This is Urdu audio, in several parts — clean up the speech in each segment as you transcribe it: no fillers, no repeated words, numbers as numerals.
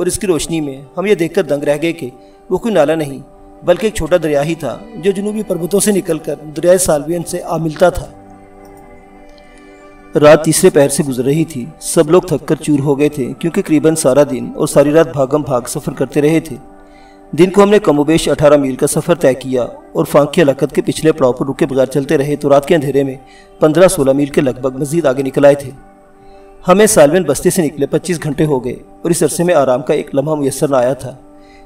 اور اس کی روشنی میں ہم یہ دیکھ کر دنگ رہ گئے کہ وہ کوئی نالا نہیں بلکہ ایک چھوٹا دریا ہی تھا جو جنوبی پربتوں سے نکل کر دریائے سالوین سے آ ملتا تھا۔ رات تیسرے پہر سے گزر رہی تھی۔ سب لوگ تھک کر چور ہو گئے تھے کیونکہ قریباً سارا دن اور ساری رات بھاگم بھاگ سفر کرتے رہے تھے۔ دن کو ہم نے کم و بیش 18 میل کا سفر طے کیا اور فانک کی ہلاکت کے پچھلے پڑاؤ پر رکے بغیر چلتے رہے تو رات کے اندھیرے میں 15-16 میل کے لگ بھگ مزید آگے نکل آئے تھے۔ ہمیں سالوین بستی سے نکلے 25 گھنٹے ہو گئے اور اس عرصے میں آرام کا ایک لمحہ میسر نہ آیا تھا۔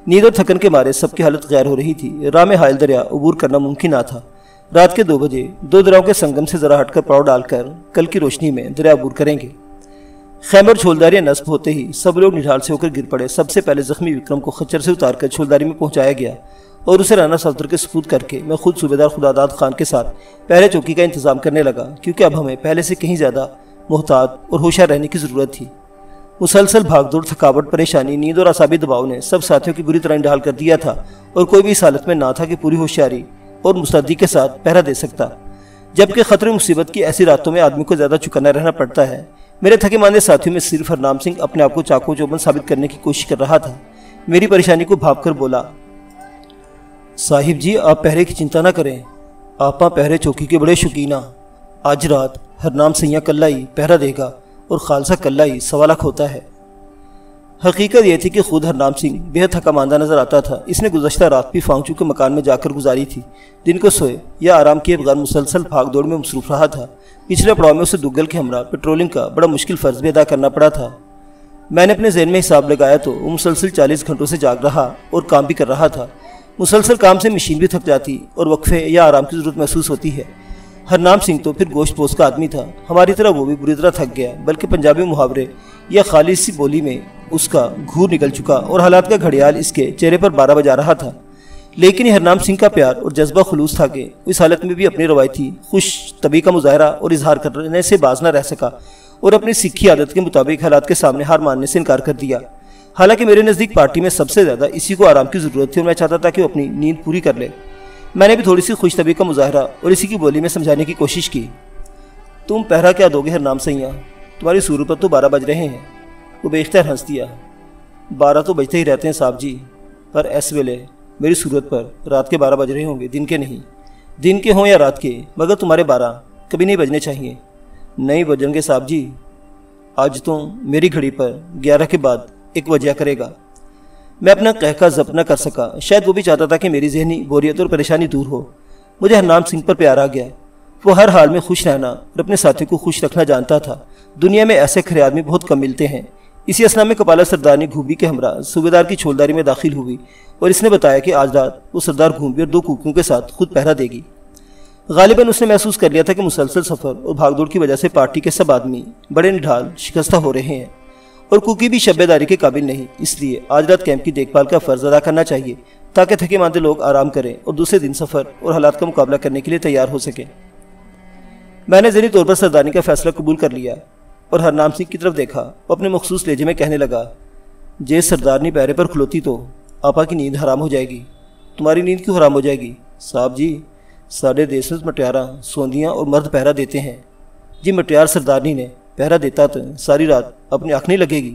نیند اور تھکن کے مارے سب کی حالت غیر ہو رہی تھی۔ راہ میں حائل دریا عبور کرنا ممکن نہ تھا۔ رات کے 2 بجے 2 دریاؤں کے سنگم سے ذرا ہٹ کر پڑاؤ ڈال کر کل کی روشنی میں دریا عبور کریں گے۔ خیمے اور چھولداریاں نصب ہوتے ہی سب لوگ نڈھال سے ہو کر گر پڑے۔ سب سے پہلے زخمی وکرم کو خچر سے اتار کر چھولداری میں پہنچایا گیا اور اسے رانا صفدر کے سپرد کر کے میں خود صوبیدار خداداد خان کے ساتھ پہرے چوکی کا انتظام کرنے لگا، کیونکہ اب ہمیں پہلے سے کہیں زیادہ محتاط اور ہوشیار رہنے کی ضرورت تھی۔ مسلسل بھاگ دوڑ، تھکاوٹ، پریشانی، نیند اور اعصابی دباؤ نے سب ساتھیوں کی بری طرح انڈال کر دیا تھا اور کوئی بھی اس حالت میں نہ تھا کہ پوری ہوشیاری اور مستعدی کے ساتھ پہرا دے سکتا، جبکہ خطرے مصیبت کی ایسی راتوں میں آدمی کو زیادہ چکنا رہنا پڑتا ہے۔ میرے تھکے ماندے ساتھیوں میں صرف ہرنام سنگھ اپنے آپ کو چاقو چوبند ثابت کرنے کی کوشش کر رہا تھا۔ میری پریشانی کو بھاپ کر بولا، صاحب جی آپ پہرے کی چنتا نہ کریں، آپاں پہرے چوکی کے بڑے شوقینہ۔ آج رات ہرنام سنگھ کلہ ہی پہرا دے گا اور خالصہ کلہ ہی 1.25 لاکھ ہوتا ہے۔ حقیقت یہ تھی کہ خود ہرنام سنگھ بے حد تھکا ماندہ نظر آتا تھا۔ اس نے گزشتہ رات بھی فانگچو کے مکان میں جا کر گزاری تھی۔ دن کو سوئے یا آرام کیے بغیر مسلسل بھاگ دوڑ میں مصروف رہا تھا۔ پچھلے پڑاؤ میں اسے دگل کے ہمراہ پیٹرولنگ کا بڑا مشکل فرض بھی ادا کرنا پڑا تھا۔ میں نے اپنے ذہن میں حساب لگایا تو وہ مسلسل 40 گھنٹوں سے جاگ رہا اور کام بھی کر رہا تھا۔ مسلسل کام سے مشین بھی تھک جاتی اور وقفے یا آرام کی ضرورت محسوس ہوتی ہے۔ ہرنام سنگھ تو پھر گوشت پوش کا آدمی تھا، ہماری طرح وہ بھی بری طرح تھک گیا، بلکہ پنجابی محاورے یا خالص سی بولی میں اس کا گھور نکل چکا اور حالات کا گھڑیال اس کے چہرے پر 12 بجا رہا تھا۔ لیکن یہ ہرنام سنگھ کا پیار اور جذبہ خلوص تھا کہ اس حالت میں بھی اپنی روایتی خوش طبعی کا مظاہرہ اور اظہار کرنے سے باز نہ رہ سکا اور اپنی سکھی عادت کے مطابق حالات کے سامنے ہار ماننے سے انکار کر دیا۔ حالانکہ میرے نزدیک پارٹی میں سب سے زیادہ اسی کو آرام کی ضرورت تھی اور میں چاہتا تھا کہ وہ اپنی نیند پوری کر لے۔ میں نے بھی تھوڑی سی خوش طبعی کا مظاہرہ اور اسی کی بولی میں سمجھانے کی کوشش کی۔ تم پہرا کیا دو گے ہرنام سنگھ؟ تمہاری صورت پر تو 12 بج رہے ہیں۔ وہ بے اختیار ہنس دیا۔ 12 تو بجتے ہی رہتے ہیں صاحب جی، پر اس ویلے میری صورت پر رات کے 12 بج رہے ہوں گے، دن کے نہیں۔ دن کے ہوں یا رات کے، مگر تمہارے 12 کبھی نہیں بجنے چاہیے۔ نہیں بجیں گے صاحب جی، آج تو میری گھڑی پر 11 کے بعد 1 بجیا کرے گا۔ میں اپنا قہقہ ضبط نہ کر سکا، شاید وہ بھی چاہتا تھا کہ میری ذہنی بوریت اور پریشانی دور ہو۔ مجھے ہرنام سنگھ پر پیار آ گیا۔ وہ ہر حال میں خوش رہنا اور اپنے ساتھی کو خوش رکھنا جانتا تھا۔ دنیا میں ایسے کھرے آدمی بہت کم ملتے ہیں۔ اسی اسنا میں کپالہ سردارنی گھوبی کے ہمراہ صوبیدار کی چھولداری میں داخل ہوئی اور اس نے بتایا کہ آج رات وہ سردار گھوبی اور 2 کوکیوں کے ساتھ خود پہرا دے گی۔ غالباً اس نے محسوس کر لیا تھا کہ مسلسل سفر اور بھاگ دوڑ کی وجہ سے پارٹی کے سب آدمی بڑے نڈھال شکستہ ہو رہے ہیں اور کوکی بھی شبے داری کے قابل نہیں، اس لیے آج رات کیمپ کی دیکھ بھال کا فرض ادا کرنا چاہیے تاکہ تھکے ماندے لوگ آرام کریں اور دوسرے دن سفر اور حالات کا مقابلہ کرنے کے لیے تیار ہو سکیں۔ میں نے ذہنی طور پر سرداری کا فیصلہ قبول کر لیا اور ہرنام سنگھ کی طرف دیکھا۔ وہ اپنے مخصوص لہجے میں کہنے لگا، جے سردارنی پہرے پر کھلوتی تو آپا کی نیند حرام ہو جائے گی۔ تمہاری نیند کیوں حرام ہو جائے گی صاحب جی؟ ساڑھے دیس میں مٹیارہ سوندیاں اور مرد پہرا دیتے ہیں جی۔ مٹیار سردارنی نے پہرا دیتا تو ساری رات اپنی آنکھ نہیں لگے گی۔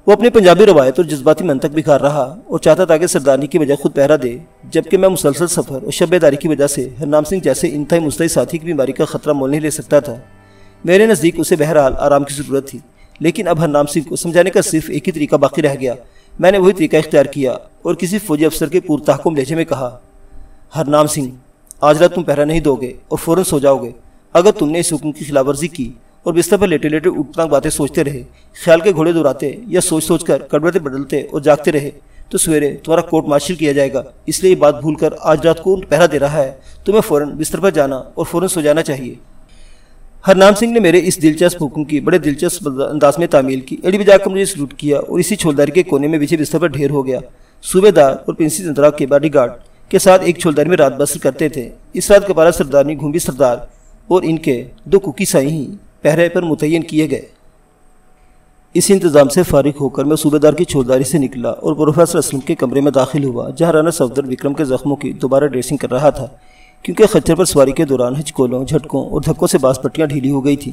وہ اپنی پنجابی روایت اور جذباتی منطق بکھار رہا اور چاہتا تھا کہ سردارنی کی بجائے خود پہرا دے، جبکہ میں مسلسل سفر اور شبے داری کی وجہ سے ہرنام سنگھ جیسے انتہائی مستعد ساتھی کی بیماری کا خطرہ مول نہیں لے سکتا تھا۔ میرے نزدیک اسے بہرحال آرام کی ضرورت تھی، لیکن اب ہرنام سنگھ کو سمجھانے کا صرف ایک ہی طریقہ باقی رہ گیا۔ میں نے وہی طریقہ اختیار کیا اور کسی فوجی افسر کے پرتحکم لہجے میں کہا، ہرنام سنگھ آج رات تم پہرا نہیں دو گے اور فوراً سو جاؤ گے۔ اگر تم نے اس حکم کی خلاف ورزی کی اور بستر پر لیٹے لیٹے اٹھ باتیں سوچتے رہے، خیال کے گھوڑے دوڑاتے یا سوچ سوچ کر کڑوتے بدلتے اور جاگتے رہے تو سویرے تمہارا کورٹ مارشل کیا جائے گا۔ اس لیے یہ بات بھول کر آج رات کو پہرا دے رہا ہے، تمہیں فوراً بستر پر جانا اور فوراً سو جانا چاہیے۔ ہرنام سنگھ نے میرے اس دلچسپ حکم کی بڑے دلچسپ انداز میں تعمیل کی۔ ایڑی بجا کر مجھے سلوٹ کیا اور اسی چھولداری کے کونے میں بچھے بستر پر ڈھیر ہو گیا۔ صوبیدار اور پرنسی چندرا کے باڈی گارڈ کے ساتھ ایک چھولداری میں رات بسر کرتے تھے۔ اس رات کپالہ سردارنی گھومبی سردار اور ان کے 2 کوکی سائی ہی پہرے پر متعین کیے گئے۔ اس انتظام سے فارغ ہو کر میں صوبیدار کی چھولداری سے نکلا اور پروفیسر اسلم کے کمرے میں داخل ہوا، جہاں رانا صفدر وکرم کے زخموں کی دوبارہ ڈریسنگ کر رہا تھا، کیونکہ خچر پر سواری کے دوران ہچکولوں، جھٹکوں اور دھکوں سے باز پٹیاں ڈھیلی ہو گئی تھی۔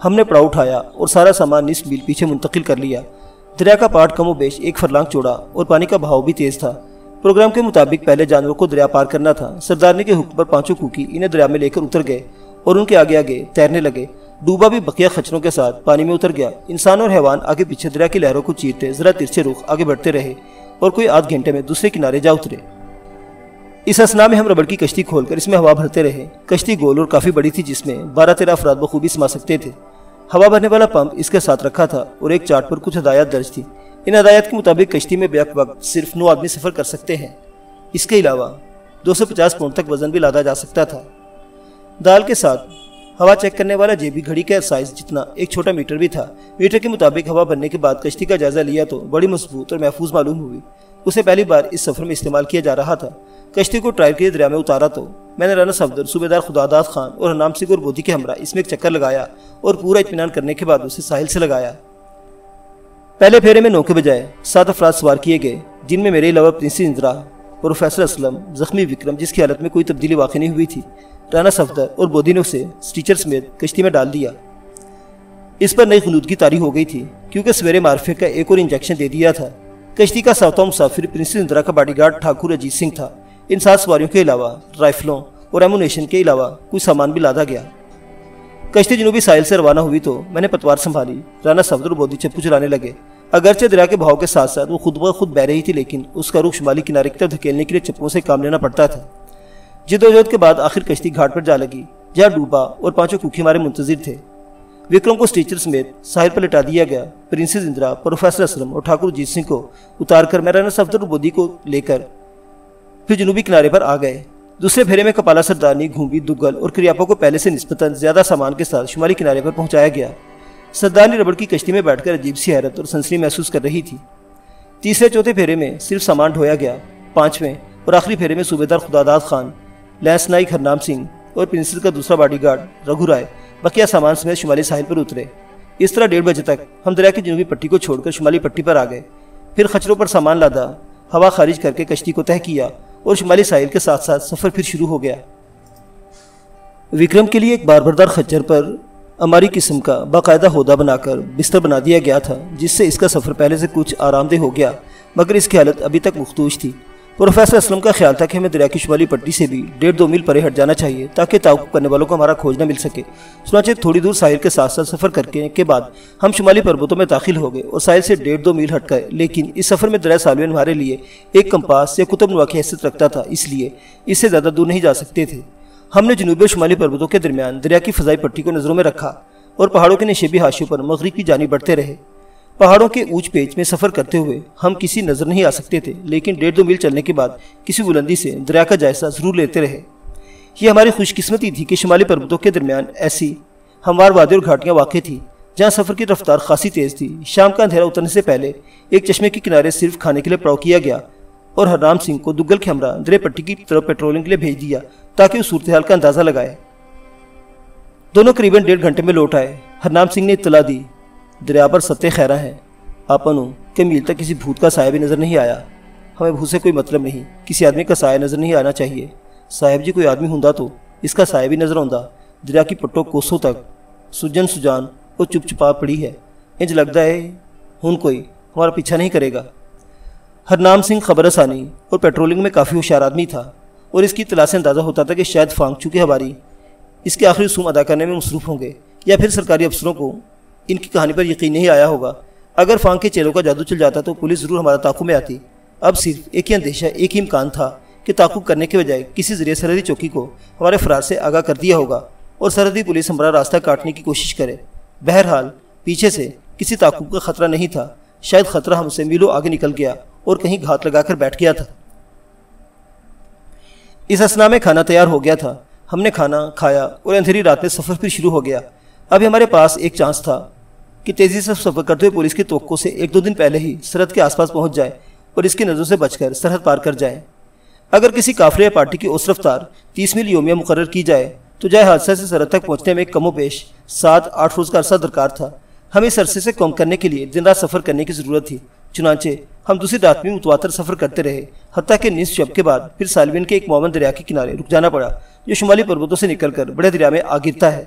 ہم نے پڑاؤ اٹھایا اور سارا سامان نصف میل پیچھے منتقل کر لیا۔ دریا کا پاٹ کم و بیش 1 فرلانگ چوڑا اور پانی کا بہاؤ بھی تیز تھا۔ پروگرام کے مطابق پہلے جانوروں کو دریا پار کرنا تھا۔ سردارنی کے حکم پر 5 کوکی انہیں دریا میں لے کر اتر گئے اور ان کے آگے آگے تیرنے لگے۔ ڈوبا بھی بقیہ خچروں کے ساتھ پانی میں اتر گیا۔ انسان اور حیوان آگے پیچھے دریا کی لہروں کو چیرتے ذرا ترچھے رخ آگے بڑھتے رہے اور کوئی آدھ گھنٹے میں دوسرے کنارے جا اترے۔ اس اثنا میں ہم ربڑ کی کشتی کھول کر اس میں ہوا بھرتے رہے۔ کشتی گول اور کافی بڑی تھی، جس میں 12-13 افراد بخوبی سما سکتے تھے۔ ہوا بھرنے والا پمپ اس کے ساتھ رکھا تھا اور ایک چارٹ پر کچھ ہدایات درج تھی۔ ان ہدایات کے مطابق کشتی میں بیک وقت صرف 9 آدمی سفر کر سکتے ہیں۔ اس کے علاوہ 250 پاؤنڈ تک وزن بھی لادا جا سکتا تھا۔ دال کے ساتھ ہوا چیک کرنے والا جیبی گھڑی کا سائز جتنا ایک چھوٹا میٹر بھی تھا۔ میٹر کے مطابق ہوا بھرنے کے بعد کشتی کا جائزہ لیا تو بڑی مضبوط اور محفوظ معلوم ہوئی۔ اسے پہلی بار اس سفر میں استعمال کیا جا رہا تھا۔ کشتی کو ٹرائل کے دریا میں اتارا تو میں نے رانا صفدر، صوبیدار خداداد خان اور ہرنام سنگھ اور بودھی کے ہمراہ اس میں ایک چکر لگایا اور پورا اطمینان کرنے کے بعد اسے ساحل سے لگایا۔ پہلے پھیرے میں 9 کے بجائے 7 افراد سوار کیے گئے، جن میں میرے علاوہ پرنسس اندرا، پروفیسر اسلم، زخمی وکرم جس کی حالت میں کوئی تبدیلی واقع نہیں ہوئی تھی، رانا صفدر اور بودھی نے اسے سٹیچر سمیت کشتی میں ڈال دیا۔ اس پر نئی غنودگی طاری ہو گئی تھی کیونکہ سویرے مارفے کا ایک اور انجیکشن دے دیا تھا۔ کشتی کا 7واں مسافر پرنسس اندرا کا باڈی گارڈ ٹھاکر اجیت سنگھ تھا۔ ان 7 سواریوں کے علاوہ رائفلوں اور ایمونیشن کے علاوہ کوئی سامان بھی لادا گیا۔ کشتی جنوبی ساحل سے روانہ ہوئی تو میں نے پتوار سنبھالی۔ رانا صفدر اور بودھی چپو چلانے لگے۔ اگرچہ دریا کے بہاؤ کے ساتھ ساتھ وہ خود بخود بہ رہی تھی، لیکن اس کا رخ شمالی کنارے کی طرف دھکیلنے کے لیے چپوں سے کام لینا پڑتا تھا۔ جدوجہد کے بعد آخر کشتی گھاٹ پر جا لگی، جہاں ڈوبا اور 5 کوکی ہمارے منتظر تھے۔ وکرم کو سٹیچر سمیت ساحل پر لٹا دیا گیا۔ پرنسس اندرا، پروفیسر اسلم اور ٹھاکر اجیت سنگھ کو اتار کر میں رانا صفدر اور بودھی کو لے کر پھر جنوبی کنارے پر آ گئے۔ دوسرے پھیرے میں کپالا سردارنی، گھومبی، دگل اور کریاپا کو پہلے سے نسبتاً زیادہ سامان کے ساتھ شمالی کنارے پر پہنچایا گیا۔ سردارنی ربڑ کی کشتی میں بیٹھ کر عجیب سی حیرت اور سنسنی محسوس کر رہی تھی۔ تیسرے چوتھے پھیرے میں صرف سامان ڈھویا گیا۔ 5ویں اور آخری پھیرے میں صوبیدار خداداد خان، لینس نائک ہرنام سنگھ اور پرنسس کا دوسرا باڈی گارڈ رگھو رائے بقیہ سامان سمیت شمالی ساحل پر اترے۔ اس طرح 1:30 بجے تک ہم دریا کی جنوبی پٹی کو چھوڑ کر شمالی پٹی پر آ گئے۔ پھر خچروں پر سامان لادا، ہوا خارج کر کے کشتی کو تہہ کیا اور شمالی ساحل کے ساتھ ساتھ سفر پھر شروع ہو گیا۔ وکرم کے لیے ایک بار بردار خچر پر ہماری قسم کا باقاعدہ ہودہ بنا کر بستر بنا دیا گیا تھا، جس سے اس کا سفر پہلے سے کچھ آرام دہ ہو گیا، مگر اس کی حالت ابھی تک مختوش تھی۔ پروفیسر اسلم کا خیال تھا کہ ہمیں دریا کی شمالی پٹی سے بھی 1.5-2 میل پرے ہٹ جانا چاہیے تاکہ تعاقب کرنے والوں کو ہمارا کھوج نہ مل سکے۔ چنانچہ تھوڑی دور ساحل کے ساتھ ساتھ سفر کرنے کے بعد ہم شمالی پربتوں میں داخل ہو گئے اور ساحل سے 1.5-2 میل ہٹ گئے، لیکن اس سفر میں دریا سالوین ہمارے لیے ایک کمپاس یا قطب نما کی حیثیت رکھتا تھا، اس لیے اس سے زیادہ دور نہیں جا سکتے تھے۔ ہم نے جنوبی اور شمالی پربتوں کے درمیان دریا کی فضائی پٹی کو نظروں میں رکھا اور پہاڑوں کے نشیبی حاشیوں پر مغرب کی جانب بڑھتے رہے۔ پہاڑوں کے اونچ پیچ میں سفر کرتے ہوئے ہم کسی نظر نہیں آ سکتے تھے، لیکن 1.5-2 میل چلنے کے بعد کسی بلندی سے دریا کا جائزہ ضرور لیتے رہے۔ یہ ہماری خوش قسمتی تھی کہ شمالی پربتوں کے درمیان ایسی ہموار وادی اور گھاٹیاں واقع تھیں جہاں سفر کی رفتار خاصی تیز تھی۔ شام کا اندھیرا اترنے سے پہلے ایک چشمے کے کنارے صرف کھانے کے لیے پڑاؤ کیا گیا اور ہرنام سنگھ کو دگل کے ہمراہ دریا پٹی کی طرف پیٹرولنگ کے لیے بھیج دیا تاکہ وہ صورتحال کا اندازہ لگائے۔ دونوں قریباً 1.5 گھنٹے میں لوٹ آئے۔ ہرنام سنگھ نے اطلاع دی، دریا پر ستے خیرہ ہیں، آپنوں کہ میل تک کسی بھوت کا سایہ بھی نظر نہیں آیا۔ ہمیں بھوت سے کوئی مطلب نہیں، کسی آدمی کا سایہ نظر نہیں آنا چاہیے۔ صاحب جی کوئی آدمی ہوندا تو اس کا سایہ بھی نظر آندا۔ دریا کی پٹوں کوسوں تک سجن سجان اور چپ چپا پڑی ہے، انج لگتا ہے ہن کوئی ہمارا پیچھا نہیں کرے گا۔ ہرنام سنگھ خبر رسانی اور پیٹرولنگ میں کافی ہوشیار آدمی تھا اور اس کی اطلاع سے اندازہ ہوتا تھا کہ شاید فانگ چونکہ ہماری اس کے آخری رسوم ادا کرنے میں مصروف ہوں گے، یا پھر سرکاری افسروں کو ان کی کہانی پر یقین نہیں آیا ہوگا۔ اگر فانگ کے چیلوں کا جادو چل جاتا تو پولیس ضرور ہمارا تعاقب میں آتی۔ اب صرف ایک ہی اندیشہ، ایک ہی امکان تھا کہ تعاقب کرنے کے بجائے کسی ذریعے سرحدی چوکی کو ہمارے فرار سے آگاہ کر دیا ہوگا اور سرحدی پولیس ہمارا راستہ کاٹنے کی کوشش کرے۔ بہرحال پیچھے سے کسی تعاقب کا خطرہ نہیں تھا، شاید خطرہ ہم سے میلوں آگے نکل گیا اور کہیں گھات لگا کر بیٹھ گیا تھا۔ اس اثنا میں کھانا تیار ہو گیا تھا۔ ہم نے کھانا کھایا اور اندھیری رات میں سفر پھر شروع ہو گیا۔ ابھی ہمارے پاس ایک چانس تھا کہ تیزی سے سفر کرتے ہوئے پولیس کی توقع سے 1-2 دن پہلے ہی سرحد کے آس پاس پہنچ جائے اور اس کی نظروں سے بچ کر سرحد پار کر جائے۔ اگر کسی قافلے یا پارٹی کی اوسط رفتار 30 میل یومیہ مقرر کی جائے تو جائے حادثہ سے سرحد تک پہنچنے میں کم و بیش 7-8 روز کا عرصہ درکار تھا۔ ہمیں اس عرصے سے کم کرنے کے لیے دن رات سفر کرنے کی ضرورت تھی، چنانچہ ہم دوسری رات میں متواتر سفر کرتے رہے، حتیٰ کہ نصف شب کے بعد پھر سالوین کے ایک معاون دریا کے کنارے رک جانا پڑا جو شمالی پربتوں سے نکل کر بڑے دریا میں آ گرتا ہے۔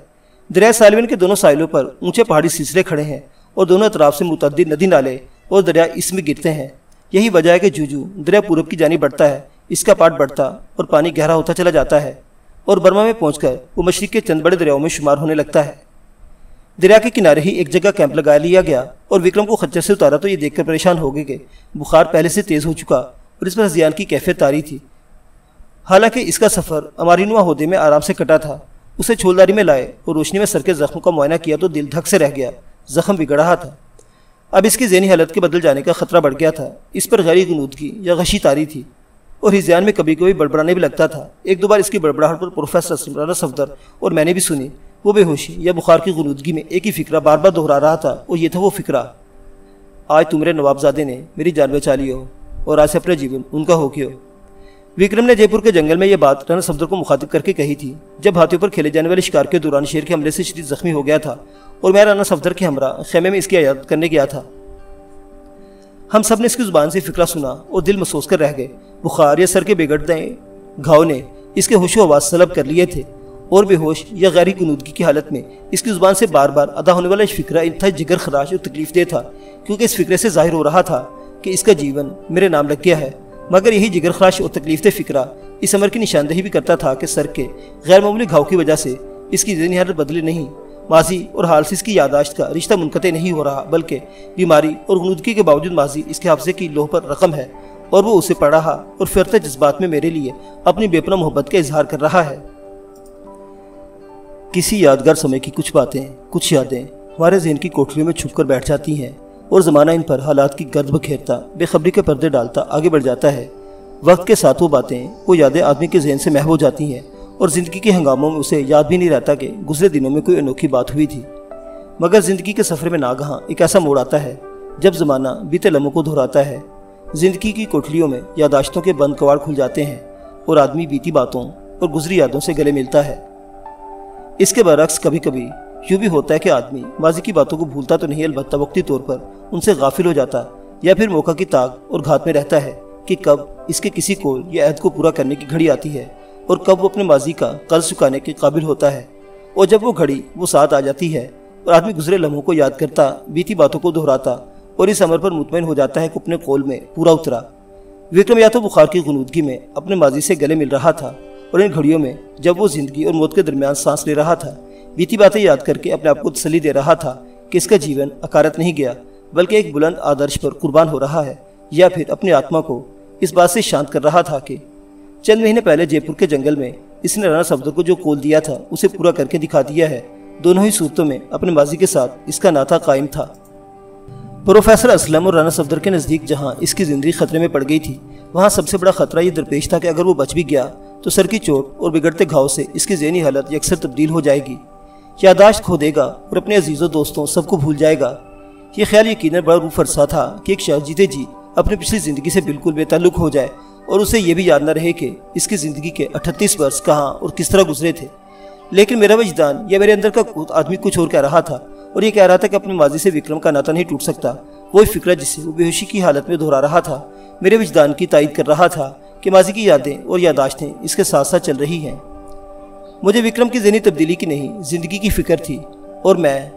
دریائے سالوین کے دونوں ساحلوں پر اونچے پہاڑی سلسلے کھڑے ہیں اور دونوں اطراف سے متعدد ندی نالے اور دریا اس میں گرتے ہیں۔ یہی وجہ ہے کہ جو دریا پورب کی جانب بڑھتا ہے اس کا پاٹ بڑھتا اور پانی گہرا ہوتا چلا جاتا ہے اور برما میں پہنچ کر وہ مشرق کے چند بڑے دریاؤں میں شمار ہونے لگتا ہے۔ دریا کے کنارے ہی ایک جگہ کیمپ لگا لیا گیا اور وکرم کو خچر سے اتارا تو یہ دیکھ کر پریشان ہو گئے کہ بخار پہلے سے تیز ہو چکا اور اس پر ہذیان کی کیفیت طاری تھی۔ حالانکہ اس کا سفر امارینوا عہدے میں آرام سے کٹا تھا۔ اسے چھولداری میں لائے اور روشنی میں سر کے زخم کا معائنہ کیا تو دل دھک سے رہ گیا۔ زخم بگڑ رہا تھا۔ اب اس کی ذہنی حالت کے بدل جانے کا خطرہ بڑھ گیا تھا۔ اس پر غیری غنودگی یا غشی طاری تھی اور ہذیان میں کبھی کبھی بڑبڑانے بھی لگتا تھا۔ ایک دو بار اس کی بڑبڑاہٹ پر پروفیسر اسلم، رانا صفدر اور میں نے بھی سنی۔ وہ بے ہوشی یا بخار کی غنودگی میں ایک ہی فکرہ بار بار دہرا رہا تھا اور یہ تھا وہ فکرہ، آج تمہارے نوابزادے نے میری جان بچا لی ہو اور آج سے اپنا جیون ان کا ہو گیا۔ وکرم نے جے پور کے جنگل میں یہ بات رانا صفدر کو مخاطب کر کے کہی تھی جب ہاتھیوں پر کھیلے جانے والے شکار کے دوران شیر کے حملے سے شدید زخمی ہو گیا تھا اور میں رانا صفدر کے ہمراہ خیمے میں اس کی عیادت کرنے گیا تھا۔ ہم سب نے اس کی زبان سے فکرہ سنا اور دل محسوس کر رہ گئے۔ بخار یا سر کے بگڑتے گھاؤ نے اس کے ہوش و حواس سلب کر لیے تھے اور بے ہوش یا غیر غنودگی کی حالت میں اس کی زبان سے بار بار ادا ہونے والا فکرہ انتہائی جگر خراش اور تکلیف دہ تھا، کیونکہ اس فکرے سے ظاہر ہو رہا تھا کہ اس کا جیون میرے نام لگ گیا ہے۔ مگر یہی جگر خراش اور تکلیف دہ فکرہ اس امر کی نشاندہی بھی کرتا تھا کہ سر کے غیر معمولی گھاؤ کی وجہ سے اس کی ذہنی حالت بدلی نہیں، ماضی اور حال سے اس کی یادداشت کا رشتہ منقطع نہیں ہو رہا، بلکہ بیماری اور غنودگی کے باوجود ماضی اس کے حافظے کی لوح پر رقم ہے اور وہ اسے پڑھ رہا اور پھرتے جذبات میں میرے لیے اپنی بے پناہ محبت کا اظہار کر رہا ہے۔ کسی یادگار سمے کی کچھ باتیں، کچھ یادیں ہمارے ذہن کی کوٹھریوں میں چھپ کر بیٹھ جاتی ہیں اور زمانہ ان پر حالات کی گرد بکھیرتا، بے خبری کے پردے ڈالتا آگے بڑھ جاتا ہے۔ وقت کے ساتھ وہ باتیں، وہ یادیں آدمی کے ذہن سے محو ہو جاتی ہیں اور زندگی کے ہنگاموں میں اسے یاد بھی نہیں رہتا کہ گزرے دنوں میں کوئی انوکھی بات ہوئی تھی۔ مگر زندگی کے سفر میں ناگہاں ایک ایسا موڑ آتا ہے جب زمانہ بیتے لمحوں کو دہراتا ہے۔ زندگی کی کوٹھلیوں میں یادداشتوں کے بند کواڑ کھل جاتے ہیں اور آدمی بیتی باتوں اور گزری یادوں سے گلے ملتا ہے۔ اس کے برعکس کبھی کبھی یوں بھی ہوتا ہے کہ آدمی ماضی کی باتوں کو بھولتا تو نہیں، البتہ وقتی طور پر ان سے غافل ہو جاتا یا پھر موقع کی تاک اور گھات میں رہتا ہے کہ کب اس کے کسی قول یا عہد کو پورا کرنے کی گھڑی آتی ہے اور کب وہ اپنے ماضی کا قرض چکانے کے قابل ہوتا ہے۔ اور جب وہ گھڑی وہ ساتھ آ جاتی ہے اور آدمی گزرے لمحوں کو یاد کرتا، بیتی باتوں کو دہراتا اور اس امر پر مطمئن ہو جاتا ہے کہ اپنے قول میں پورا اترا۔ وکرم یا تو بخار کی غنودگی میں اپنے ماضی سے گلے مل رہا تھا اور ان گھڑیوں میں جب وہ زندگی اور موت کے درمیان سانس لے رہا تھا، بیتی باتیں یاد کر کے اپنے آپ کو تسلی دے رہا تھا کہ اس کا جیون اکارت نہیں گیا بلکہ ایک بلند آدرش پر قربان ہو رہا ہے، یا پھر اپنی آتما کو اس بات سے شانت کر رہا تھا کہ چند مہینے پہلے جے پور کے جنگل میں اس نے رانا صفدر کو جو قول دیا تھا اسے پورا کر کے دکھا دیا ہے۔ دونوں ہی صورتوں میں اپنے ماضی کے ساتھ اس کا ناطہ قائم تھا۔ پروفیسر اسلم اور رانا صفدر کے نزدیک جہاں اس کی زندگی خطرے میں پڑ گئی تھی، وہاں سب سے بڑا خطرہ یہ درپیش تھا کہ اگر وہ بچ بھی گیا تو سر کی چوٹ اور بگڑتے گھاؤ سے اس کی ذہنی حالت یکسر تبدیل ہو جائے گی، یادداشت کھو دے گا اور اپنے عزیزوں دوستوں سب کو بھول جائے گا۔ یہ خیال یقیناً بڑا روح فرسا تھا کہ ایک شخص جیتے جی اپنی پچھلی زندگی سے بالکل بے تعلق ہو جائے اور اسے یہ بھی یاد نہ رہے کہ اس کی زندگی کے 38 برس کہاں اور کس طرح گزرے تھے۔ لیکن میرا وجدان یا میرے اندر کا آدمی کچھ اور کہہ رہا تھا اور یہ کہہ رہا تھا کہ اپنے ماضی سے وکرم کا ناطہ نہیں ٹوٹ سکتا۔ وہی فکرہ جسے وہ بے ہوشی کی حالت میں دہرا رہا تھا میرے وجدان کی تائید کر رہا تھا کہ ماضی کی یادیں اور یادداشتیں اس کے ساتھ ساتھ چل رہی ہیں۔ مجھے وکرم کی ذہنی تبدیلی کی نہیں، زندگی کی فکر تھی اور میں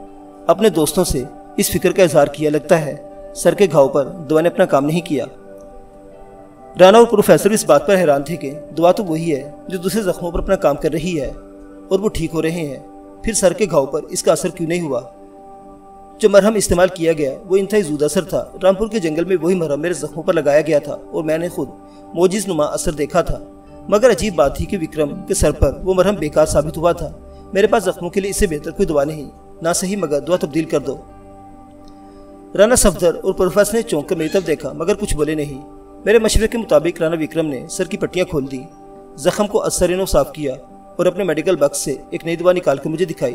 اپنے دوستوں سے اس فکر کا اظہار کیا۔ لگتا ہے سر کے گھاؤ پر دوا نے اپنا کام نہیں کیا۔ رانا اور پروفیسر اس بات پر حیران تھے کہ دوا تو وہی ہے جو دوسرے زخموں پر اپنا کام کر رہی ہے اور وہ ٹھیک ہو رہے ہیں، پھر سر کے گھاؤ پر اس کا اثر کیوں نہیں ہوا؟ جو مرہم استعمال کیا گیا وہ انتہائی زود اثر تھا۔ رامپور کے جنگل میں وہی مرہم میرے زخموں پر لگایا گیا تھا اور میں نے خود موجز نما اثر دیکھا تھا۔ مگر عجیب بات تھی کہ وکرم کے سر پر وہ مرہم بیکار ثابت ہوا تھا۔ میرے پاس زخموں کے لیے اس سے بہتر کوئی دوا نہیں، نہ صحیح مگر دوا تبدیل کر دو۔ رانا صفدر اور پروفیسر نے چونک کر میری طرف دیکھا مگر کچھ بولے نہیں۔ میرے مشورے کے مطابق رانا وکرم نے سر کی پٹیاں کھول دی، زخم کو اثرینوں صاف کیا اور اپنے میڈیکل باکس سے ایک نئی دوا نکال کے مجھے دکھائی۔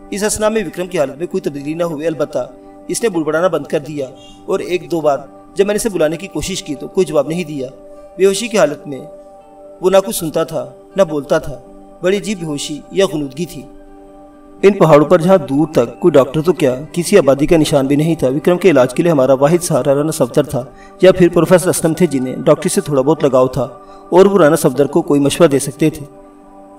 اس اثنا میں وکرم کی حالت میں کوئی تبدیلی نہ ہوئی، البتہ اس نے بڑبڑانا بند کر دیا اور ایک دو بار جب میں نے اسے بلانے کی کوشش کی تو کوئی جواب نہیں دیا۔ بے ہوشی کی حالت میں وہ نہ کچھ سنتا تھا نہ بولتا تھا، بڑی عجیب بے ہوشی یا غنودگی تھی۔ ان پہاڑوں پر جہاں دور تک کوئی ڈاکٹر تو کیا کسی آبادی کا نشان بھی نہیں تھا، وکرم کے علاج کے لیے ہمارا واحد سہارا رانا صفدر تھا یا پھر پروفیسر اسلم تھے جنہیں ڈاکٹری سے تھوڑا بہت لگاؤ تھا اور وہ رانا صفدر کو کوئی مشورہ دے سکتے تھے۔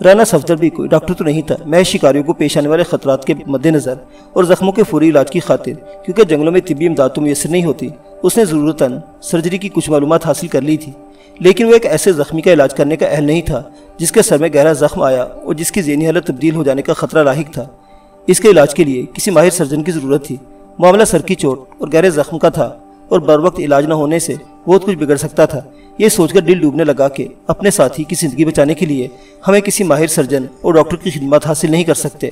رانا صفدر بھی کوئی ڈاکٹر تو نہیں تھا، میں شکاریوں کو پیش آنے والے خطرات کے مد نظر اور زخموں کے فوری علاج کی خاطر، کیونکہ جنگلوں میں طبی امداد تو میسر نہیں ہوتی، اس نے ضرورتاً سرجری کی کچھ معلومات حاصل کر لی تھی، لیکن وہ ایک ایسے زخمی کا علاج کرنے کا اہل نہیں تھا جس کے سر میں گہرا زخم آیا اور جس کی ذہنی حالت تبدیل ہو جانے کا خطرہ لاحق تھا۔ اس کے علاج کے لیے کسی ماہر سرجن کی ضرورت تھی۔ معاملہ سر کی چوٹ اور گہرے زخم کا تھا اور بر وقت علاج نہ ہونے سے بہت کچھ بگڑ سکتا تھا۔ یہ سوچ کر دل ڈوبنے لگا کہ اپنے ساتھی کی زندگی بچانے کے لیے ہمیں کسی ماہر سرجن اور ڈاکٹر کی خدمات حاصل نہیں کر سکتے۔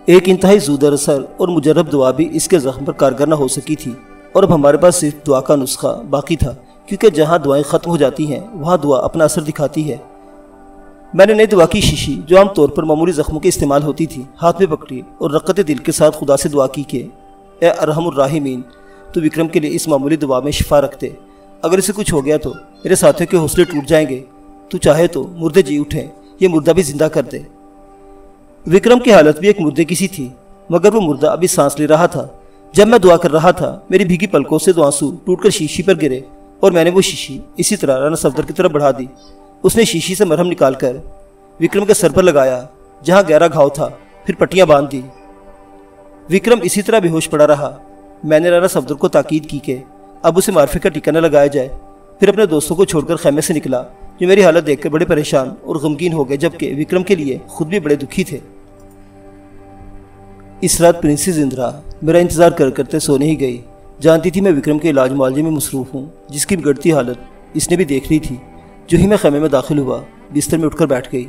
ایک انتہائی زودہ اثر اور مجرب دعا بھی اس کے زخم پر کارگر نہ ہو سکی تھی، اور اب ہمارے پاس صرف دعا کا نسخہ باقی تھا، کیونکہ جہاں دعائیں ختم ہو جاتی ہیں وہاں دعا اپنا اثر دکھاتی ہے۔ میں نے نئی دعا کی شیشی، جو عام طور پر معمولی زخموں کے استعمال ہوتی تھی، ہاتھ میں پکڑی اور رقت دل کے ساتھ خدا سے دعا کی کہ اے ارحم الراحمین، تو وکرم کے لیے اس معمولی دعا میں شفا رکھ دے۔ اگر اسے کچھ ہو گیا تو میرے ساتھیوں کے حوصلے ٹوٹ جائیں گے، تو چاہے تو مردے جی اٹھیں، یہ مردہ بھی زندہ کر دے۔ وکرم کی حالت بھی ایک مردے کی سی تھی، مگر وہ مردہ ابھی سانس لے رہا تھا۔ جب میں دعا کر رہا تھا، میری بھیگی پلکوں سے دو آنسو ٹوٹ کر شیشی پر گرے، اور میں نے وہ شیشی اسی طرح رانا صفدر کی طرف بڑھا دی۔ اس نے شیشی سے مرہم نکال کر وکرم کے سر پر لگایا جہاں گہرا گھاؤ تھا، پھر پٹیاں باندھ دی۔ وکرم اسی طرح بے ہوش پڑا رہا۔ میں نے رانا صفدر کو تاکید کی کہ اب اسے معرفے کا ٹیکہ نہ لگایا جائے، پھر اپنے دوستوں کو چھوڑ کر خیمے سے نکلا، جو میری حالت دیکھ کر بڑے پریشان اور غمگین ہو گئے، جبکہ وکرم کے لیے خود بھی بڑے دکھی تھے۔ اس رات پرنسس اندرا میرا انتظار کرتے سو نہیں گئی۔ جانتی تھی میں وکرم کے علاج معالجے میں مصروف ہوں، جس کی بگڑتی حالت اس نے بھی دیکھ لی تھی۔ جو ہی میں خیمے میں داخل ہوا، بستر میں اٹھ کر بیٹھ گئی۔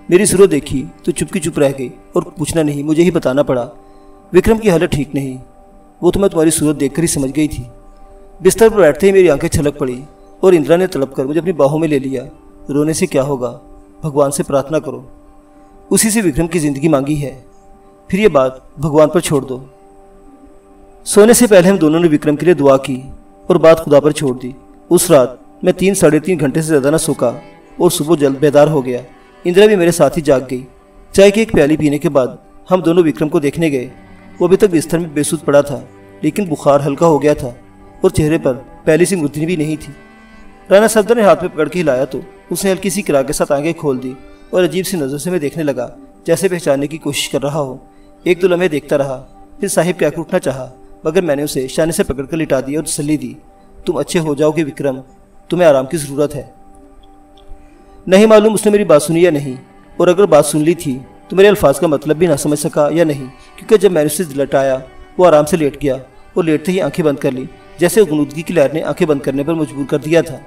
میری صورت دیکھی تو چپ کی چپ رہ گئی اور پوچھنا نہیں، مجھے ہی بتانا پڑا۔ وکرم کی حالت ٹھیک نہیں، وہ تو میں تمہاری صورت دیکھ کر ہی سمجھ گئی تھی۔ بستر پر بیٹھتے ہی میری آنکھیں چھلک پڑی اور اندرا نے تڑپ کر مجھے اپنی باہوں میں لے لیا۔ رونے سے کیا ہوگا، بھگوان سے پرارتھنا کرو، اسی سے وکرم کی زندگی مانگی ہے، پھر یہ بات بھگوان پر چھوڑ دو۔ سونے سے پہلے ہم دونوں نے وکرم کے لیے دعا کی اور بات خدا پر چھوڑ دی۔ اس رات میں 3-3.5 گھنٹے سے زیادہ نہ سوکا اور صبح جلد بیدار ہو گیا۔ اندرا بھی میرے ساتھ ہی جاگ گئی۔ چائے کی ایک پیالی پینے کے بعد ہم دونوں وکرم کو دیکھنے گئے۔ وہ ابھی تک بستر میں بے سود پڑا تھا، لیکن بخار ہلکا ہو گیا تھا اور چہرے پر پہلی سی مردنی بھی نہیں تھی۔ رانا صفدر نے ہاتھ میں پکڑ کے ہلایا تو اس نے ہلکی سی کرا کے ساتھ آنکھیں کھول دی اور عجیب سی نظر سے میں دیکھنے لگا، جیسے پہچاننے کی کوشش کر رہا ہو۔ ایک دو لمحے دیکھتا رہا، پھر صاحب کہہ کر اٹھنا چاہا، مگر میں نے اسے شانے سے پکڑ کر لٹا دیا اور تسلی دی، تم اچھے ہو جاؤ گے وکرم، تمہیں آرام کی ضرورت ہے۔ نہیں معلوم اس نے میری بات سنی یا نہیں، اور اگر بات سن لی تھی تو میرے الفاظ کا مطلب بھی نہ سمجھ سکا یا نہیں، کیونکہ جب میں نے اسے لٹایا وہ آرام سے لیٹ گیا اور لیٹتے ہی آنکھیں بند کر لی، جیسے غنودگی کی لہر نے آنکھیں بند کرنے پر مجبور کر دیا تھا۔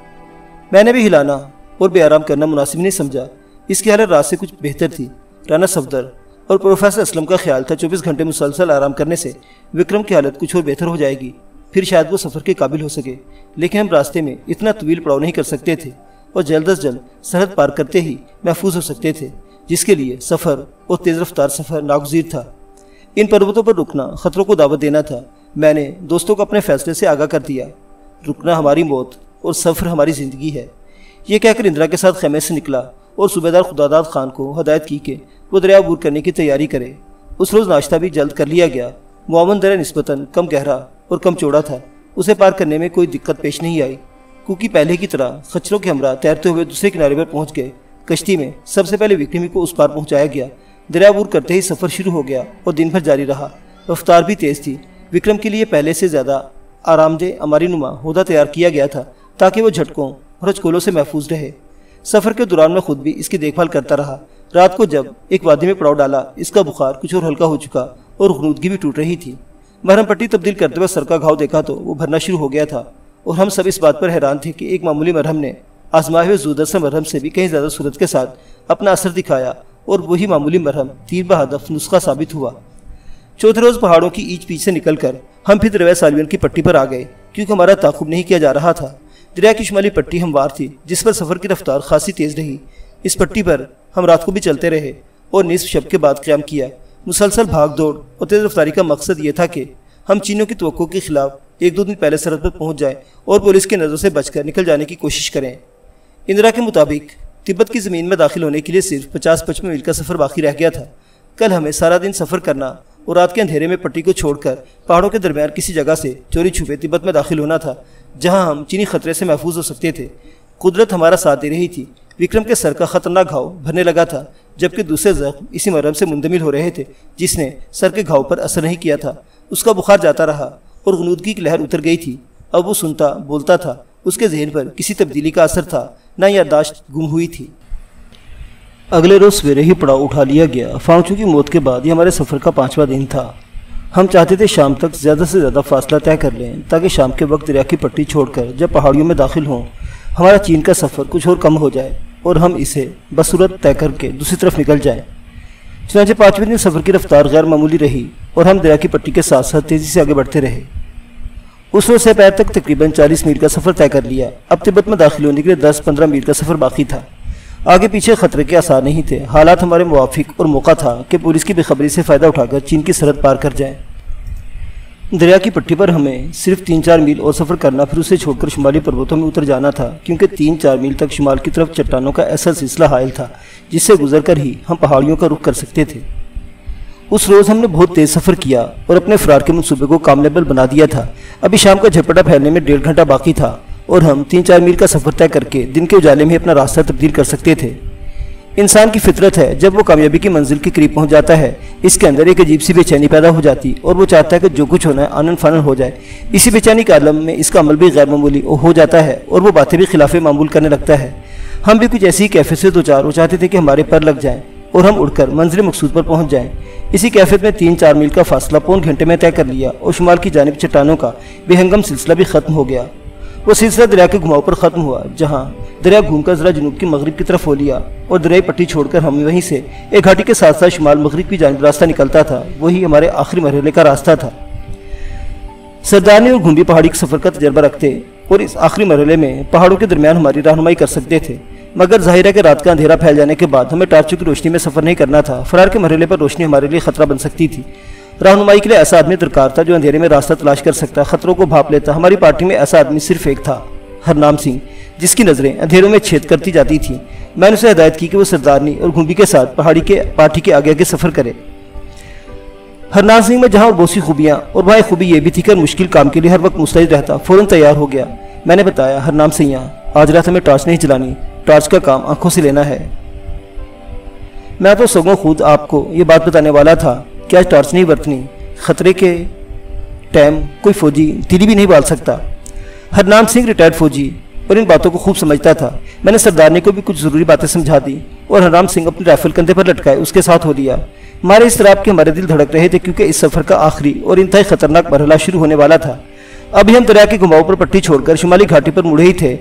میں نے بھی ہلانا اور بے آرام کرنا مناسب نہیں سمجھا۔ اس کی حالت رات سے کچھ بہتر تھی۔ رانا صفدر اور پروفیسر اسلم کا خیال تھا 24 گھنٹے مسلسل آرام کرنے سے وکرم کی حالت کچھ اور بہتر ہو جائے گی، پھر شاید وہ سفر کے قابل ہو سکے، لیکن ہم راستے میں اتنا طویل پڑاؤ نہیں کر سکتے تھے اور جلد از جلد سرحد پار کرتے ہی محفوظ ہو سکتے تھے، جس کے لیے سفر اور تیز رفتار سفر ناگزیر تھا۔ ان پروتوں پر رکنا خطروں کو دعوت دینا تھا۔ میں نے دوستوں کو اپنے فیصلے سے آگاہ کر دیا، رکنا ہماری موت اور سفر ہماری زندگی ہے۔ یہ کہہ کر اندرا کے ساتھ خیمے سے نکلا اور صوبیدار خداداد خان کو ہدایت کی کہ وہ دریا عبور کرنے کی تیاری کرے۔ اس روز ناشتہ بھی جلد کر لیا گیا۔ معاون دریا نسبتاً کم گہرا اور کم چوڑا تھا، اسے پار کرنے میں کوئی دقت پیش نہیں آئی۔ کوکی پہلے کی طرح خچروں کے ہمراہ تیرتے ہوئے دوسرے کنارے پر پہنچ گئے۔ کشتی میں سب سے پہلے وکرم کو اس پار پہنچایا گیا۔ دریا عبور کرتے ہی سفر شروع ہو گیا اور دن بھر جاری رہا۔ رفتار بھی تیز تھی۔ وکرم کے لیے پہلے سے زیادہ آرام دہ اماری نما ہودہ تیار کیا گیا تھا تاکہ وہ جھٹکوں اور ہچکولوں سے محفوظ رہے۔ سفر کے دوران میں خود بھی اس کی دیکھ بھال کرتا رہا۔ رات کو جب ایک وادی میں پڑاؤ ڈالا، اس کا بخار کچھ اور ہلکا ہو چکا اور غنودگی بھی ٹوٹ رہی تھی۔ مرہم پٹی تبدیل کرتے ہوئے سر کا گھاؤ دیکھا تو وہ بھرنا شروع ہو گیا تھا، اور ہم سب اس بات پر حیران تھے کہ ایک معمولی مرہم نے آزمائے ہوئے زودہ سے مرہم سے بھی کہیں زیادہ صورت کے ساتھ اپنا اثر دکھایا، اور وہی معمولی مرہم تیر بہدف نسخہ ثابت ہوا۔ چوتھے روز پہاڑوں کی اینچ پیچ سے نکل کر ہم پھر دریائے سالوین کی پٹی پر آ گئے، کیونکہ ہمارا تعاقب نہیں کیا جا رہا تھا۔ دریا کی شمالی پٹی ہموار تھی، جس پر سفر کی رفتار خاصی تیز رہی۔ اس پٹی پر ہم رات کو بھی چلتے رہے اور نصف شب کے بعد قیام کیا۔ مسلسل بھاگ دوڑ اور تیز رفتاری کا مقصد یہ تھا کہ ہم چینیوں کی توقع کے خلاف 1-2 دن پہلے سرحد پر پہنچ جائیں اور پولیس کی نظروں سے بچ کر نکل جانے کی کوشش کریں۔ اندرا کے مطابق تبت کی زمین میں داخل ہونے کے لیے صرف 50-55 میل کا سفر باقی رہ گیا تھا۔ کل ہمیں سارا دن سفر کرنا اور رات کے اندھیرے میں پٹی کو چھوڑ کر پہاڑوں کے درمیان کسی جگہ سے چوری چھپے تبت میں داخل ہونا تھا، جہاں ہم چینی خطرے سے محفوظ ہو سکتے تھے۔ قدرت ہمارا ساتھ دے رہی تھی۔ وکرم کے سر کا خطرناک گھاؤ بھرنے لگا تھا، جبکہ دوسرے زخم اسی مرہم سے منجمد ہو رہے تھے جس نے سر کے گھاؤ پر اثر نہیں کیا تھا۔ اس کا بخار جاتا رہا اور غنودگی کی لہر اتر گئی تھی۔ اب وہ سنتا بولتا تھا، اس کے ذہن پر کسی تبدیلی کا اثر تھا، نہ یادداشت گم ہوئی تھی۔ اگلے روز سویرے ہی پڑاؤ اٹھا لیا گیا۔ فانچو کی موت کے بعد یہ ہمارے سفر کا 5واں دن تھا۔ ہم چاہتے تھے شام تک زیادہ سے زیادہ فاصلہ طے کر لیں تاکہ شام کے وقت دریا کی پٹی چھوڑ کر جب پہاڑیوں میں داخل ہوں ہمارا چین کا سفر کچھ اور کم ہو جائے اور ہم اسے بصورت طے کر کے دوسری طرف نکل جائیں۔ چنانچہ 5ویں دن سفر کی رفتار غیر معمولی رہی اور ہم دریا کی پٹی کے ساتھ ساتھ تیزی سے آگے بڑھتے رہے۔ اس روز سے پیر تک تقریباً 40 میل کا سفر طے کر لیا۔ اب تبت میں داخل ہونے کے لیے 10-15 میل کا سفر باقی تھا۔ آگے پیچھے خطرے کے آثار نہیں تھے۔ حالات ہمارے موافق اور موقع تھا کہ پولیس کی بے خبری سے فائدہ اٹھا کر چین کی سرحد پار کر جائیں۔ دریا کی پٹی پر ہمیں صرف 3-4 میل اور سفر کرنا، پھر اسے چھوڑ کر شمالی پروتوں میں اتر جانا تھا، کیونکہ 3-4 میل تک شمال کی طرف چٹانوں کا ایسا سلسلہ حائل تھا جس سے گزر کر ہی ہم پہاڑیوں کا رخ کر سکتے تھے۔ اس روز ہم نے بہت تیز سفر کیا اور اپنے فرار کے منصوبے کو کامیابل بنا دیا تھا۔ ابھی شام کا جھپٹا پھیلنے میں 1.5 گھنٹہ باقی تھا اور ہم 3-4 میل کا سفر طے کر کے دن کے اجالے میں اپنا راستہ تبدیل کر سکتے تھے۔ انسان کی فطرت ہے، جب وہ کامیابی کی منزل کے قریب پہنچ جاتا ہے اس کے اندر ایک عجیب سی بے چینی پیدا ہو جاتی اور وہ چاہتا ہے کہ جو کچھ ہونا ہے آنن فانن ہو جائے۔ اسی بے چینی کے عالم میں اس کا عمل بھی غیر معمولی ہو جاتا ہے اور وہ باتیں بھی خلاف معمول کرنے لگتا ہے۔ ہم بھی کچھ ایسی کیفیت سے دوچار وہ چاہتے تھے کہ ہمارے پر لگ جائیں اور ہم اڑ کر منزل مقصود پر پہنچ جائیں۔ اسی کیفیت میں 3-4 میل کا فاصلہ 1.25 گھنٹے میں طے کر لیا اور شمال کی جانب چٹانوں کا بے ہنگم سلسلہ بھی ختم ہو گیا۔ وہ سلسلہ دریا کے گھماؤ پر ختم ہوا، جہاں دریا گھوم کر ذرا جنوب کی مغرب کی طرف ہو لیا اور دریائی پٹی چھوڑ کر ہم وہیں سے ایک گھاٹی کے ساتھ ساتھ شمال مغرب کی جانب راستہ نکلتا تھا۔ وہی ہمارے آخری مرحلے کا راستہ تھا۔ سردارنی اور گھومبی پہاڑی کے سفر کا تجربہ رکھتے اور اس آخری مرحلے میں پہاڑوں کے درمیان ہماری رہنمائی کر سکتے تھے، مگر ظاہر ہے کہ رات کا اندھیرا پھیل جانے کے بعد ہمیں ٹارچوں کی روشنی میں سفر نہیں کرنا تھا۔ فرار کے مرحلے پر روشنی ہمارے لیے خطرہ بن سکتی تھی۔ رہنمائی کے لیے ایسا آدمی درکار تھا جو اندھیرے میں راستہ تلاش کر سکتا، خطروں کو بھاپ لیتا۔ ہماری پارٹی میں ایسا آدمی صرف ایک تھا، ہرنام سنگھ، جس کی نظریں اندھیروں میں چھید کرتی جاتی تھیں۔ میں نے اسے ہدایت کی کہ وہ سردارنی اور گھومبی کے ساتھ پارٹی کے آگے آگے سفر کرے۔ ہرنام سنگھ میں جہاں بہت سی خوبیاں اور وہاں ایک خوبی یہ بھی تھی کہ مشکل کام کے لیے ہر وقت مستعد رہتا، فوراً تیار ہو گیا۔ میں نے بتایا، ہرنام سنگھ، آج رات ہمیں ٹارچ نہیں چلانی، ٹارچ کا کام آنکھوں سے لینا ہے۔ میں تو سگوں خود آپ کو یہ بات بتانے والا تھا کہ آج ٹارچ نہیں برتنی، خطرے کے ٹائم کوئی فوجی تیری بھی نہیں بال سکتا۔ ہرنام سنگھ ریٹائرڈ فوجی اور ان باتوں کو خوب سمجھتا تھا۔ میں نے سردارنی کو بھی کچھ ضروری باتیں سمجھا دی اور ہرنام سنگھ اپنی رائفل کندھے پر لٹکائے اس کے ساتھ ہو لیا۔ ہمارے اس طرح کے ہمارے دل دھڑک رہے تھے کیونکہ اس سفر کا آخری اور انتہائی خطرناک مرحلہ شروع ہونے والا تھا۔ ابھی ہم دریا کے گھماؤ پر پٹی چھوڑ کر شمالی گھاٹی پر مڑے ہی تھے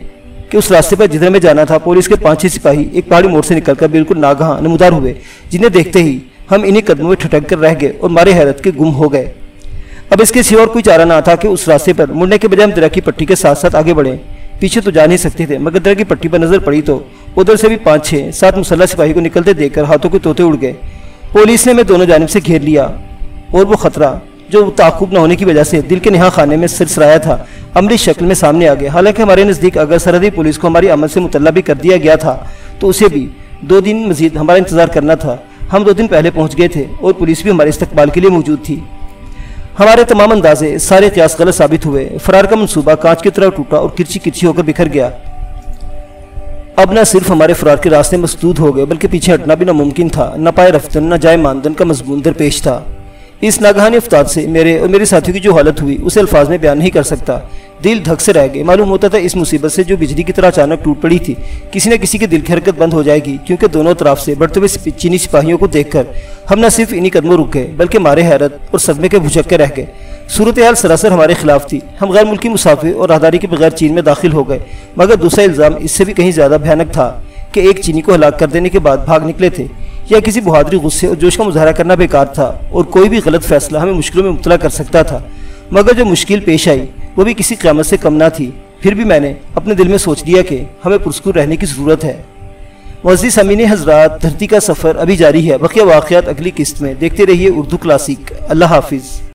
کہ اس راستے پر جدھر میں جانا تھا پولیس کے 5-6 سپاہی ایک پہاڑی موڑ سے نکل کر بالکل ناگہاں نمودار ہوئے، جنہیں دیکھتے ہی ہم انہی قدموں میں ٹھٹک کر رہ گئے اور مارے حیرت کے گم ہو گئے۔ اب اس کے سوا اور کوئی چارہ نہ تھا کہ اس راستے پر مڑنے کے بجائے ہم دریا کی پٹی کے ساتھ ساتھ آگے بڑھیں۔ پیچھے تو جا نہیں سکتے تھے، مگر دریا کی پٹی پر نظر پڑی تو ادھر سے بھی 5-6-7 مسلح سپاہی کو نکلتے دیکھ کر ہاتھوں کے طوطے اڑ گئے۔ پولیس نے ہمیں دونوں جانب سے گھیر لیا اور وہ خطرہ جو تعاقب نہ ہونے کی وجہ سے دل کے نہاں خانے میں سرسرایا تھا عملی شکل میں سامنے آ گیا۔ حالانکہ ہمارے نزدیک اگر سرحدی پولیس کو ہماری عمل سے مطلع بھی کر دیا گیا تھا تو اسے بھی 2 دن مزید ہمارا انتظار کرنا تھا۔ ہم 2 دن پہلے پہنچ گئے تھے اور پولیس بھی ہمارے استقبال کے لیے موجود تھی۔ ہمارے تمام اندازے، سارے قیاس غلط ثابت ہوئے۔ فرار کا منصوبہ کانچ کی طرح ٹوٹا اور کرچی کرچی ہو کر بکھر گیا۔ اب نہ صرف ہمارے فرار کے راستے مسدود ہو گئے بلکہ پیچھے ہٹنا بھی ناممکن تھا۔ نہ پائے رفتن نہ جائے ماندن کا مضمون درپیش تھا۔ اس ناگہانی افتاد سے میرے اور میرے ساتھیوں کی جو حالت ہوئی اسے الفاظ میں بیان نہیں کر سکتا۔ دل دھک سے رہ گئے۔ معلوم ہوتا تھا اس مصیبت سے جو بجلی کی طرح اچانک ٹوٹ پڑی تھی کسی نہ کسی کے دل کی حرکت بند ہو جائے گی، کیونکہ دونوں طرف سے بڑھتے ہوئے چینی سپاہیوں کو دیکھ کر ہم نہ صرف انہی قدموں رک گئے بلکہ مارے حیرت اور صدمے کے بھجک کے رہ گئے۔ صورتحال سراسر ہمارے خلاف تھی۔ ہم غیر ملکی مسافر اور راہداری کے بغیر چین میں داخل ہو گئے، مگر دوسرا الزام اس سے بھی کہیں زیادہ بھیانک تھا کہ ایک چینی کو ہلاک کر دینے کے بعد بھاگ نکلے تھے۔ یا کسی بہادری، غصے اور جوش کا مظاہرہ کرنا بیکار تھا اور کوئی بھی غلط فیصلہ ہمیں مشکلوں میں مبتلا کر سکتا تھا، مگر جو مشکل پیش آئی وہ بھی کسی قیامت سے کم نہ تھی۔ پھر بھی میں نے اپنے دل میں سوچ لیا کہ ہمیں پرسکون رہنے کی ضرورت ہے۔ معزز سامعین حضرات، دھرتی کا سفر ابھی جاری ہے۔ بقیہ واقعات اگلی قسط میں۔ دیکھتے رہیے اردو کلاسک۔ اللہ حافظ۔